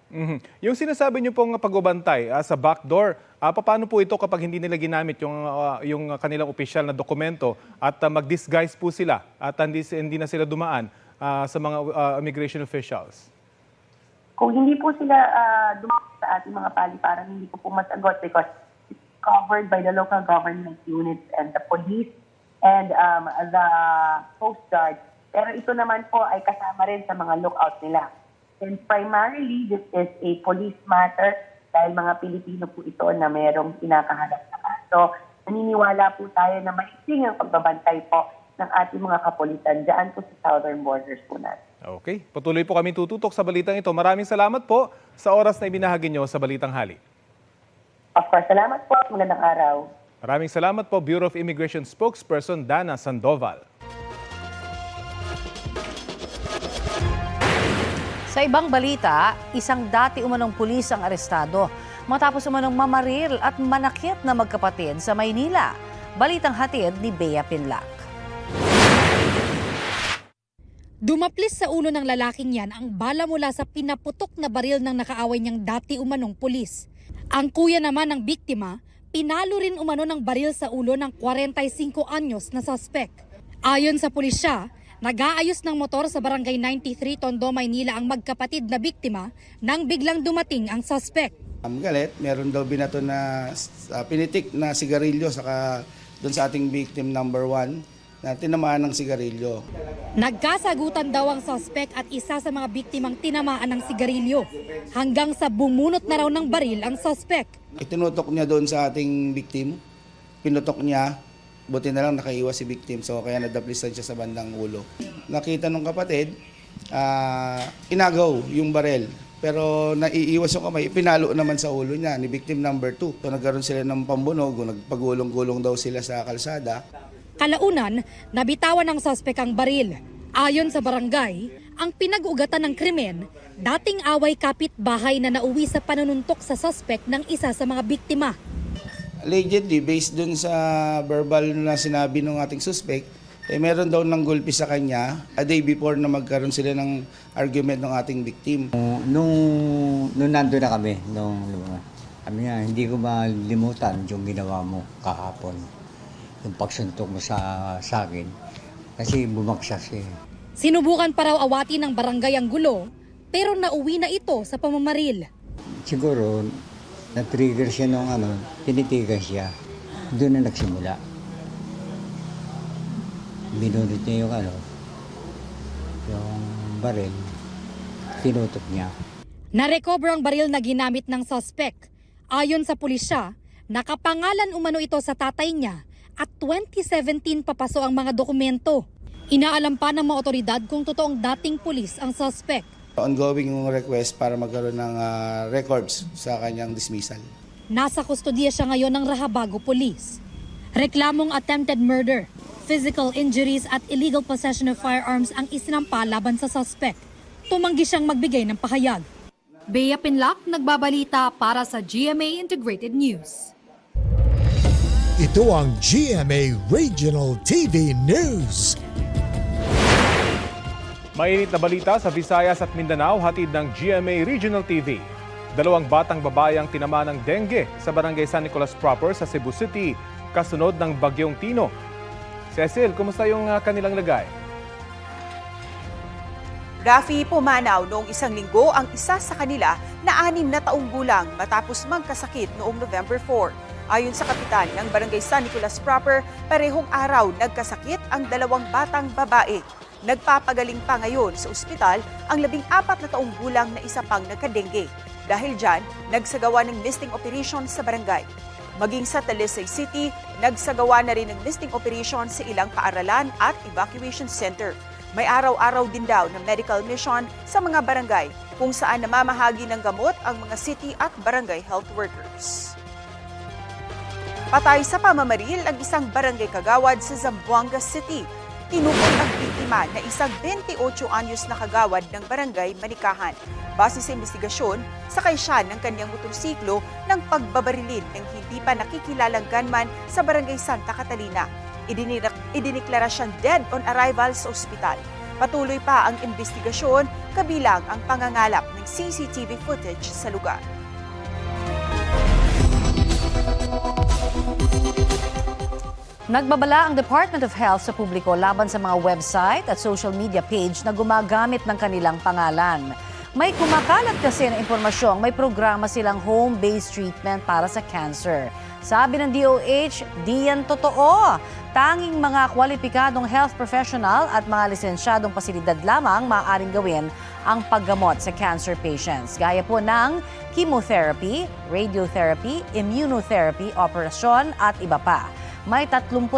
Yung sinasabi niyo pong pagbabantay sa backdoor, paano po ito kapag hindi nila ginamit yung kanilang opisyal na dokumento at mag-disguise po sila at hindi na sila dumaan sa mga immigration officials? Kung hindi po sila dumaan sa ating mga paliparan, hindi ko po masagot because it's covered by the local government units and the police and the Coast Guard. Pero ito naman po ay kasama rin sa mga lookout nila. And primarily, this is a police matter dahil mga Pilipino po ito na mayroong kinakaharap na kaso. Naniniwala po tayo na mahiting ang pagbabantay po ng ating mga kapulisan dyan po sa southern borders po natin. Okay. Patuloy po kami tututok sa balitang ito. Maraming salamat po sa oras na ibinahagi nyo sa Balitang Hali. Of course, salamat po. Magandang araw. Maraming salamat po, Bureau of Immigration spokesperson Dana Sandoval. Sa ibang balita, isang dati umanong pulis ang arestado matapos umanong mamaril at manakit na magkapatid sa Maynila. Balitang hatid ni Bea Pinlac. Dumaplis sa ulo ng lalaking yan ang bala mula sa pinaputok na baril ng nakaaway niyang dati umanong pulis. Ang kuya naman ng biktima, pinalo rin umano ng baril sa ulo ng 45 anyos na suspect. Ayon sa pulisya, nag-aayos ng motor sa Barangay 93 Tondo, Maynila ang magkapatid na biktima nang biglang dumating ang suspect. Galit, meron daw binato na pinitik na sigarilyo saka doon sa ating victim number 1 na tinamaan ng sigarilyo. Nagkasagutan daw ang suspect at isa sa mga biktimang tinamaan ng sigarilyo hanggang sa bumunot na raw ng baril ang suspect. Itinutok niya doon sa ating victim, pinutok niya, buti na lang nakaiwas si victim so kaya nadaplisan siya sa bandang ulo. Nakita ng kapatid, inagaw yung baril. Pero naiiwas yung kamay, pinalo naman sa ulo niya ni victim number 2. So nagkaroon sila ng pambunog, nagpagulong-gulong daw sila sa kalsada. Kalaunan, nabitawan ng suspect ang baril. Ayon sa barangay, ang pinag-ugatan ng krimen, dating away kapitbahay na nauwi sa panununtok sa suspect ng isa sa mga biktima. Allegedly, based dun sa verbal na sinabi ng ating suspect, meron daw ng gulpi sa kanya a day before na magkaroon sila ng argument ng ating victim. Nung nandun na kami, kami nga, hindi ko malimutan yung ginawa mo kahapon. Yung pagsuntok mo sa akin. Kasi bumagsak siya. Sinubukan pa raw awatin ng barangay ang gulo, pero nauwi na ito sa pamamaril. Siguro, na-trigger siya nung tinitigan siya. Doon na nagsimula. Binunod niya yung baril, tinutok niya. Narecover ang baril na ginamit ng suspect. Ayon sa pulisya, nakapangalan umano ito sa tatay niya at 2017 papaso ang mga dokumento. Inaalam pa ng mga otoridad kung totoong dating pulis ang suspect. Ongoing yung request para magkaroon ng records sa kanyang dismissal. Nasa kustodiya siya ngayon ng Rahabago Police. Reklamong attempted murder, physical injuries at illegal possession of firearms ang isinampa laban sa suspect. Tumanggi siyang magbigay ng pahayag. Bea Pinlac, nagbabalita para sa GMA Integrated News. Ito ang GMA Regional TV News. Mainit na balita sa Visayas at Mindanao, hatid ng GMA Regional TV. 2 batang babae ang tinamaan ng dengue sa Barangay San Nicolas proper sa Cebu City, kasunod ng Bagyong Tino. Cecil, kumusta yung kanilang lagay? Rafi, pumanaw noong isang linggo ang isa sa kanila na 6 na taong gulang matapos magkasakit noong November 4. Ayon sa kapitan ng Barangay San Nicolas proper, parehong araw nagkasakit ang 2 batang babae. Nagpapagaling pa ngayon sa ospital ang 14 na taong gulang na isa pang nagka-dengue. Dahil dyan, nagsagawa ng misting operation sa barangay. Maging sa Talisay City, nagsagawa na rin ng misting operation sa ilang paaralan at evacuation center. May araw-araw din daw na medical mission sa mga barangay kung saan namamahagi ng gamot ang mga city at barangay health workers. Patay sa pamamaril ang isang barangay kagawad sa Zamboanga City. Tinukoy ang biktima na isang 28 anyos na kagawad ng barangay Manikahan. Base sa investigasyon, sakay siya ng kanyang motorsiklo ng pagbabarilin ng hindi pa nakikilalang gunman sa barangay Santa Catalina. Idiniklara siyang dead on arrival sa ospital. Patuloy pa ang investigasyon, kabilang ang pangangalap ng CCTV footage sa lugar. Nagbabala ang Department of Health sa publiko laban sa mga website at social media page na gumagamit ng kanilang pangalan. May kumakalat kasi na impormasyong may programa silang home-based treatment para sa cancer. Sabi ng DOH, di yan totoo. Tanging mga kwalipikadong health professional at mga lisensyadong pasilidad lamang maaaring gawin ang paggamot sa cancer patients. Gaya po ng chemotherapy, radiotherapy, immunotherapy, operasyon at iba pa. May 34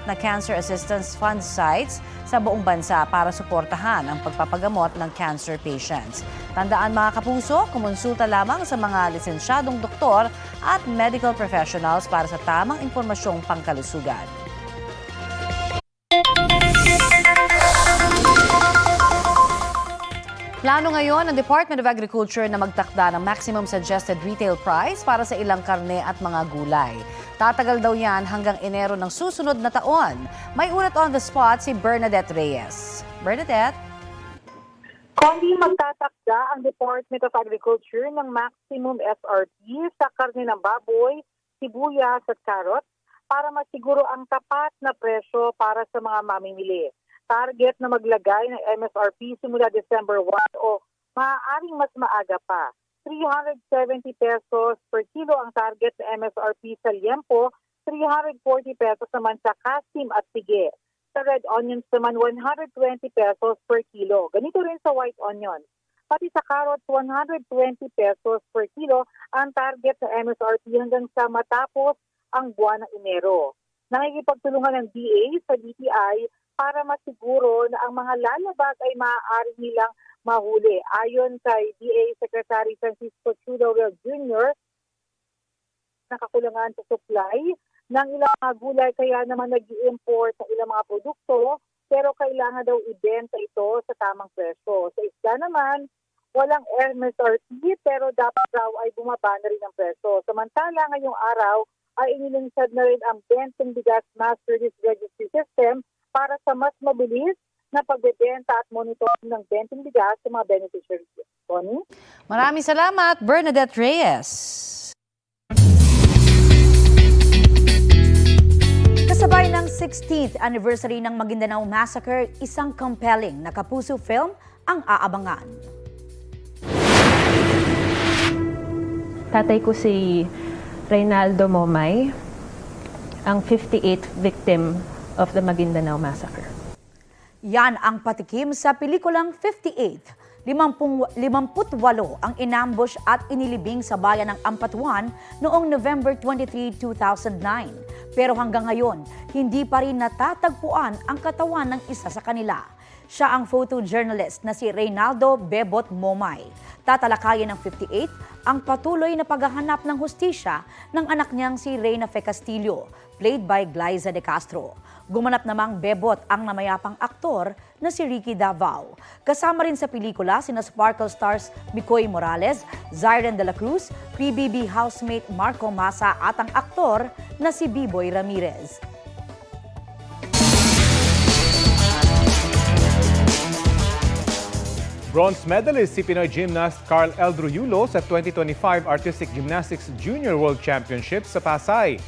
na Cancer Assistance Fund sites sa buong bansa para suportahan ang pagpapagamot ng cancer patients. Tandaan mga kapuso, kumonsulta lamang sa mga lisensyadong doktor at medical professionals para sa tamang impormasyong pangkalusugan. Plano ngayon ng Department of Agriculture na magtakda ng maximum suggested retail price para sa ilang karne at mga gulay. Tatagal daw yan hanggang Enero ng susunod na taon. May ulat on the spot si Bernadette Reyes. Bernadette? Kundi magtatakda ang Department of Agriculture ng maximum SRP sa karne ng baboy, sibuyas at carrot para masiguro ang tapat na presyo para sa mga mamimili. Target na maglagay ng MSRP simula December 1 o maaaring mas maaga pa. 370 pesos per kilo ang target na MSRP sa liempo, 340 pesos naman sa kasim at sige. Sa red onions naman 120 pesos per kilo. Ganito rin sa white onions. Pati sa carrots 120 pesos per kilo ang target na MSRP hanggang sa matapos ang buwan ng Enero. Nakikipagtulungan ng DA sa DTI para masiguro na ang mga lalabag ay maaari nilang mahuli. Ayon kay DA Secretary Francisco Chudowell Jr., nakakulangan sa supply ng ilang mga gulay kaya naman nag-i-import sa ilang mga produkto pero kailangan daw ibenta ito sa tamang presyo. Sa isda naman, walang MSRP pero dapat daw ay bumaba na rin ang presyo. Samantala, ngayong araw ay inilunsad na rin ang Benteng Bigas Master List Registry System para sa mas mabilis na pagbebenta at monitoring ng benteng bigas sa mga beneficiaries. Connie? Maraming salamat, Bernadette Reyes. Kasabay ng 16th anniversary ng Maguindanao Massacre, isang compelling na kapuso film ang aabangan. Tatay ko si Reynaldo Momay, ang 58th victim of the Maguindanao Massacre. Yan ang patikim sa pelikulang 58th. 58 ang inambush at inilibing sa bayan ng Ampatuan noong November 23, 2009. Pero hanggang ngayon, hindi pa rin natatagpuan ang katawan ng isa sa kanila. Siya ang photojournalist na si Reynaldo Bebot Momay. Tatalakayin ng 58 ang patuloy na paghahanap ng hustisya ng anak niyang si Reyna Fe Castillo, played by Glyza De Castro. Gumanap namang Bebot ang namayapang aktor na si Ricky Davao. Kasama rin sa pelikula sina Sparkle stars Bicoy Morales, Zyren de la Cruz, PBB housemate Marco Masa at ang aktor na si Biboy Ramirez. Bronze medalist si Pinoy gymnast Carl Eldro Yulo sa 2025 Artistic Gymnastics Junior World Championship sa Pasay.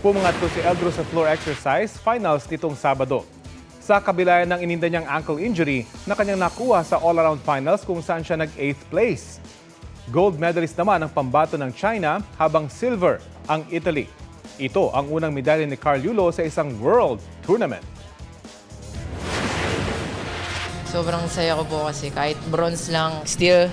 Pumangatlo si Eldro sa floor exercise finals nitong Sabado. Sa kabila ng ininda niyang ankle injury na kanyang nakuha sa all-around finals kung saan siya nag-8th place. Gold medalist naman ang pambato ng China habang silver ang Italy. Ito ang unang medalya ni Carl Yulo sa isang world tournament. Sobrang saya ko po kasi kahit bronze lang, still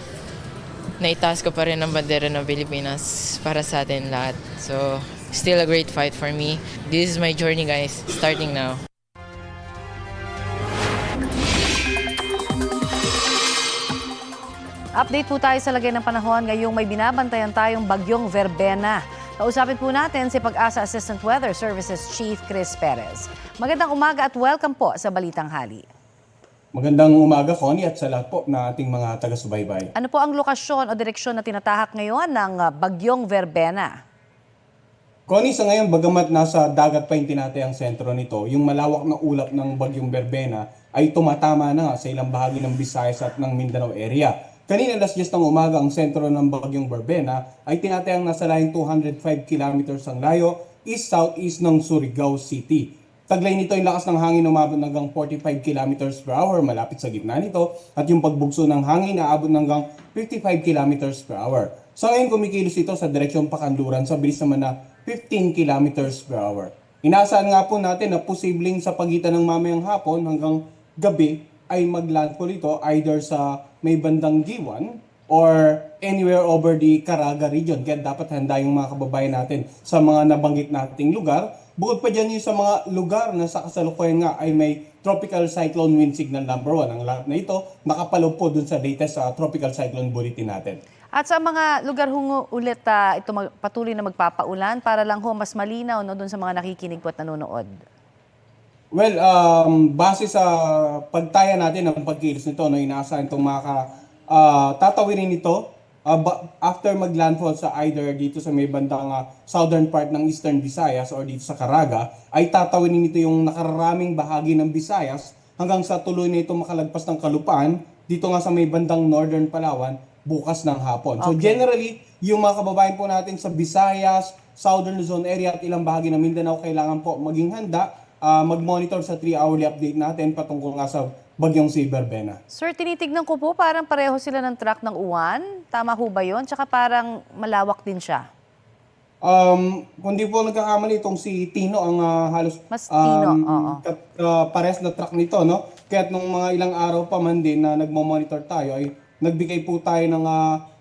naitaas ko pa rin ang bandera ng Pilipinas para sa atin lahat. So, still a great fight for me. This is my journey, guys, starting now. Update po tayo sa lagay ng panahon ngayong may binabantayan tayong bagyong Verbena. Kausapin po natin si Pag-asa Assistant Weather Services Chief Chris Perez. Magandang umaga at welcome po sa Balitang Hali. Magandang umaga, Connie, at sa lahat po na ating mga taga-subaybay. Ano po ang lokasyon o direksyon na tinatahak ngayon ng bagyong Verbena? Connie, sa ngayon, bagamat nasa dagat pa yung tinatayang sentro nito, yung malawak na ulap ng bagyong Verbena ay tumatama na sa ilang bahagi ng Visayas at ng Mindanao area. Kanina alas 10 ng umaga, ang sentro ng bagyong Verbena ay tinatayang nasa layong 205 kilometers ang layo east-southeast ng Surigao City. Taglay nito yung lakas ng hangin umabot hanggang 45 kilometers per hour malapit sa gitna nito at yung pagbugso ng hangin naabot hanggang 55 kilometers per hour. Sa ngayon kumikilos ito sa direksyong Pakanluran sa bilis naman na 15 kilometers per hour. Inaasahan nga po natin na posibleng sa pagitan ng mamayang hapon hanggang gabi ay maglandfall ito either sa may bandang G1 or anywhere over the Caraga region. Kaya dapat handa yung mga kababayan natin sa mga nabanggit nating lugar bukod pa dyan yung sa mga lugar na sa kasalukuyan nga ay may tropical cyclone wind signal number 1. Ang lahat na ito nakapaloob po dun sa latest tropical cyclone bulletin natin. At sa mga lugar ho ulit ito patuloy na magpapaulan para lang ho mas malinaw no, doon sa mga nakikinig po at nanonood. Well, base sa pagtaya natin ng pagkilos nito, no, inaasahan itong tatawirin nito after maglandfall sa either dito sa may bandang southern part ng Eastern Visayas or dito sa Caraga, ay tatawirin nito yung nakararaming bahagi ng Visayas hanggang sa tuloy na ito makalagpas ng Kalupaan dito nga sa may bandang Northern Palawan bukas ng hapon. So generally, yung mga kababayan po natin sa Visayas, Southern Luzon area at ilang bahagi ng Mindanao kailangan po maging handa, mag-monitor sa 3-hourly update natin patungkol nga sa bagyong si Berbena. Sir, tinitignan ko po parang pareho sila ng track ng uwan. Tama ho ba yun? Tsaka parang malawak din siya. Kung di po nagkakamali itong si Tino ang halos Mas Tino, oo. Pares na track nito, no? Kaya nung mga ilang araw pa man din na nagmo-monitor tayo ay nagbigay po tayo ng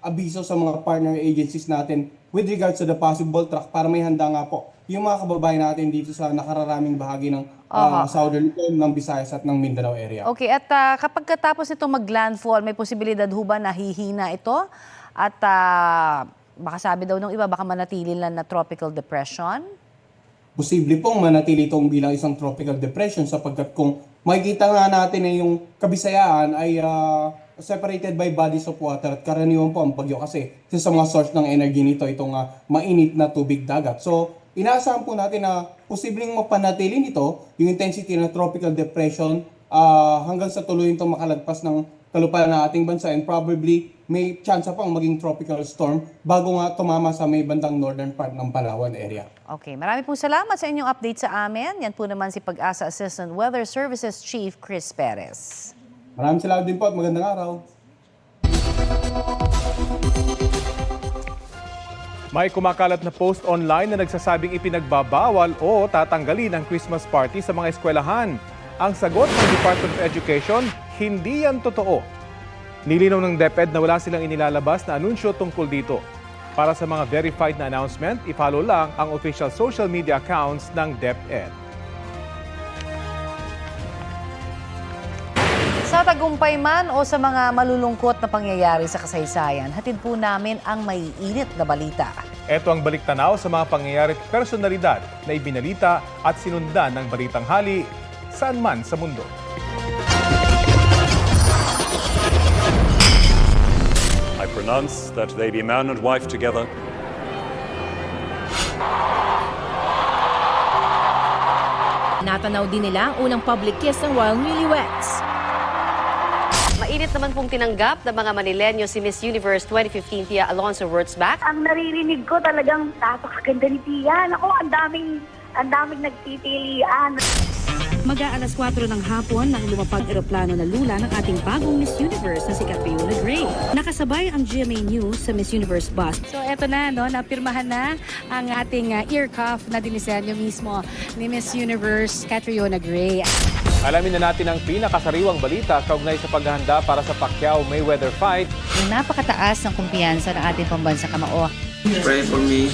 abiso sa mga partner agencies natin with regards to the possible track para may handa nga po yung mga kababayan natin dito sa nakararaming bahagi ng southern ng Visayas at ng Mindanao area. Okay, at kapag katapos ito mag-landfall, may posibilidad ho ba na hihina ito? At baka sabi daw ng iba, baka manatili lang na tropical depression? Posible pong manatili itong bilang isang tropical depression sapagkat kung makikita nga natin na yung Kabisayaan ay separated by bodies of water at karaniwan po ang bagyo kasi sa mga source ng energy nito itong mainit na tubig dagat. So, inaasahan po natin na posibleng mapanatili nito yung intensity ng tropical depression hanggang sa tuloy itong makalagpas ng kalupaan ng ating bansa and probably may chance pang maging tropical storm bago nga tumama sa may bandang northern part ng Palawan area. Okay, marami pong salamat sa inyong update sa amin. Yan po naman si Pag-asa Assistant Weather Services Chief Chris Perez. Maraming salamat din po at magandang araw. May kumakalat na post online na nagsasabing ipinagbabawal o tatanggalin ang Christmas party sa mga eskwelahan. Ang sagot ng Department of Education, hindi yan totoo. Nilinaw ng DepEd na wala silang inilalabas na anunsyo tungkol dito. Para sa mga verified na announcement, i-follow lang ang official social media accounts ng DepEd. Sa tagumpay man o sa mga malulungkot na pangyayari sa kasaysayan, hatid po namin ang maiinit na balita. Ito ang baliktanaw sa mga pangyayari at personalidad na ibinalita at sinundan ng Balitang Hali saan man sa mundo. I pronounce that they be man and wife together. Natanaw din nila ang unang public kiss ng royal newlyweds. Mainit naman pong tinanggap ng mga Manilenyo si Miss Universe 2015 Tia Alonso Wurtzbach. Ang naririnig ko talagang napakaganda ni Tia. Ako, ang daming nagpipilian. Mag-aalas 4 ng hapon nang lumapag eroplano na lula ng ating bagong Miss Universe na si Catriona Gray. Nakasabay ang GMA News sa Miss Universe bus. So eto na, no, napirmahan na ang ating ear cuff na dinisenyo mismo ni Miss Universe Catriona Gray. Alamin na natin ang pinakasariwang balita kaugnay sa paghahanda para sa Pacquiao-Mayweather fight. Yung napakataas ng kumpiyansa ng ating pambansang kamao. Pray for me.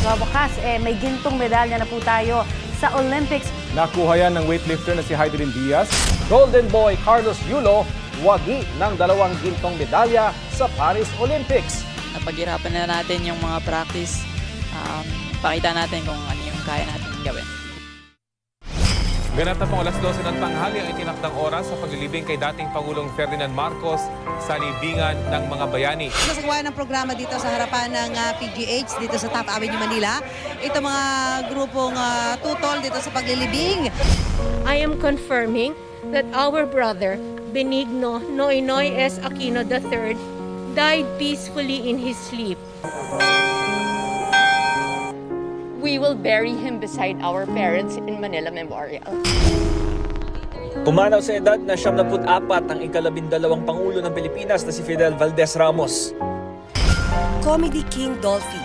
Sa wakas, may gintong medalya na po tayo sa Olympics. Nakuha yan ng weightlifter na si Heidelin Diaz. Golden Boy Carlos Yulo, wagi ng 2 gintong medalya sa Paris Olympics. Napaghirapan na natin yung mga practice. Pakita natin kung ano yung kaya natin gawin. Ganap na pong alas 12 ng tanghali ang itinakdang oras sa paglilibing kay dating Pangulong Ferdinand Marcos sa libingan ng mga bayani. Nasakuha ng programa dito sa harapan ng PGH dito sa Top Avenue, Manila. Ito mga grupong tutol dito sa paglilibing. I am confirming that our brother Benigno Noynoy S. Aquino III died peacefully in his sleep. We will bury him beside our parents in Manila Memorial. Pumanaw sa edad na 74 ang ika-12 Pangulo ng Pilipinas na si Fidel Valdez Ramos. Comedy King Dolphy,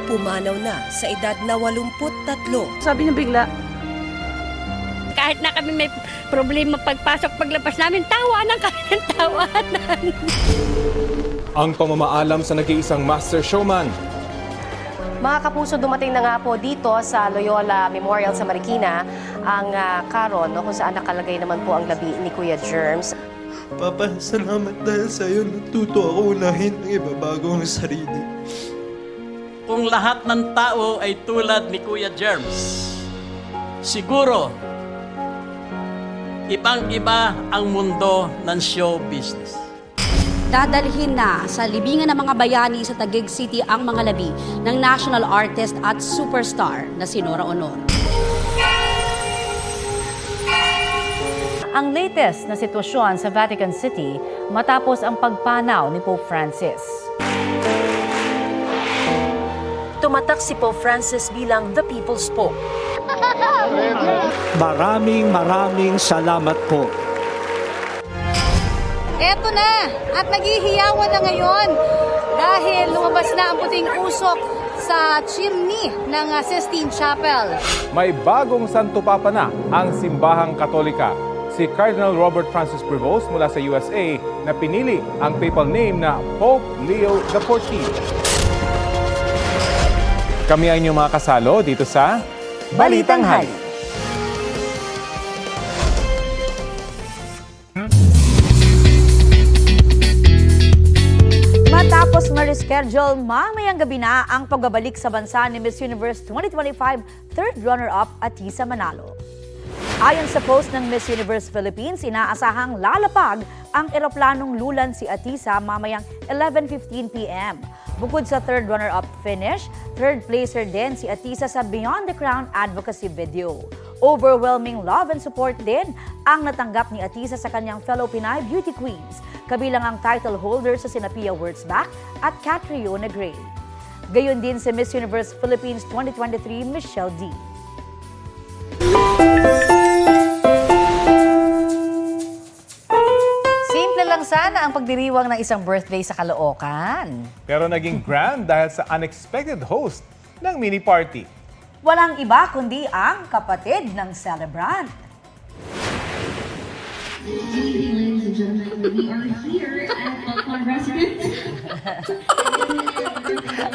pumanaw na sa edad na 83. Sabi niya bigla, kahit na kami may problema pagpasok, paglabas namin, tawanan kami ng tawanan. Ang pamamaalam sa nag-iisang master showman. Mga kapuso, dumating na nga po dito sa Loyola Memorial sa Marikina ang karon kung saan nakalagay naman po ang labi ni Kuya Germs. Papa, salamat dahil sa'yo natuto ako unahin ang ibabago ang sarili. Kung lahat ng tao ay tulad ni Kuya Germs, siguro ibang-iba ang mundo ng show business. Dadalhin na sa libingan ng mga bayani sa Taguig City ang mga labi ng national artist at superstar na si Nora Honor. Ang latest na sitwasyon sa Vatican City matapos ang pagpanaw ni Pope Francis. Tumatak si Pope Francis bilang the People's Pope. Maraming salamat po. Eto na! At naghihiyawan na ngayon dahil lumabas na ang puting usok sa chimney ng Sistine Chapel. May bagong Santo Papa na ang simbahang Katolika. Si Cardinal Robert Francis Prevost mula sa USA na pinili ang papal name na Pope Leo XIV. Kami ang inyong mga kasalo dito sa Balitang Hali. Matapos ma-reschedule, mamayang gabi na ang pagbabalik sa bansa ni Miss Universe 2025 third runner-up Atisa Manalo. Ayon sa post ng Miss Universe Philippines, inaasahang lalapag ang eroplanong lulan si Atisa mamayang 11:15 p.m. Bukod sa third runner-up finish, third placer din si Atisa sa Beyond the Crown advocacy video. Overwhelming love and support din ang natanggap ni Atisa sa kanyang fellow Pinay beauty queens, kabilang ang title holder sa sina Pia Wurtzbach at Catriona Gray. Gayon din si Miss Universe Philippines 2023 Michelle D. Simple lang sana ang pagdiriwang ng isang birthday sa Caloocan. Pero naging grand dahil sa unexpected host ng mini party. Walang iba kundi ang kapatid ng celebrant.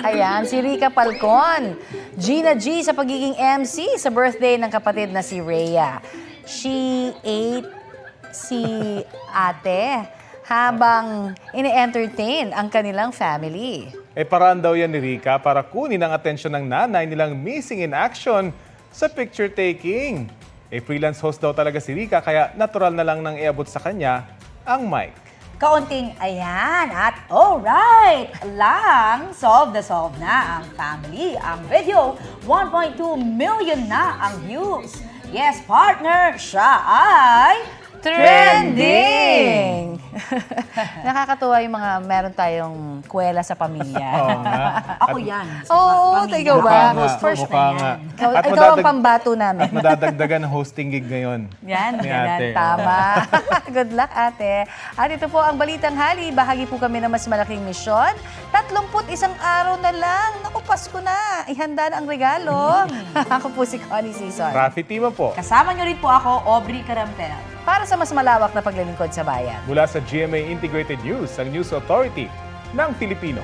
Ayan, si Rica Falcon. Gina G sa pagiging MC sa birthday ng kapatid na si Rhea. She ate si ate habang ini-entertain ang kanilang family. Paraan daw yan ni Rica para kunin ang atensyon ng nanay nilang missing in action sa picture taking. Freelance host daw talaga si Rica kaya natural na lang nang iabot sa kanya ang mic. Kaunting ayan at alright lang, solve na ang family. Ang video, 1.2 million na ang views. Yes, partner, siya ay trending! Nakakatuwa yung mga meron tayong kwela sa pamilya. Oo nga. Ako yan. Oo, ikaw ba? First Mukha na nga. yan. Ikaw ang pambato namin. At madadagdagan ng hosting gig ngayon. Yan, ni ganyan. ate. Tama. Good luck, ate. At ito po ang Balitang Hali. Bahagi po kami ng mas malaking misyon. 31 araw na lang. Naku, Pasko na. Ihanda na ang regalo. Ako po si Connie Season. Rafi Tima po. Kasama niyo rin po ako, Aubrey Carampel. Para sa mas malawak na paglilingkod sa bayan. Mula sa GMA Integrated News, ang News Authority ng Pilipino.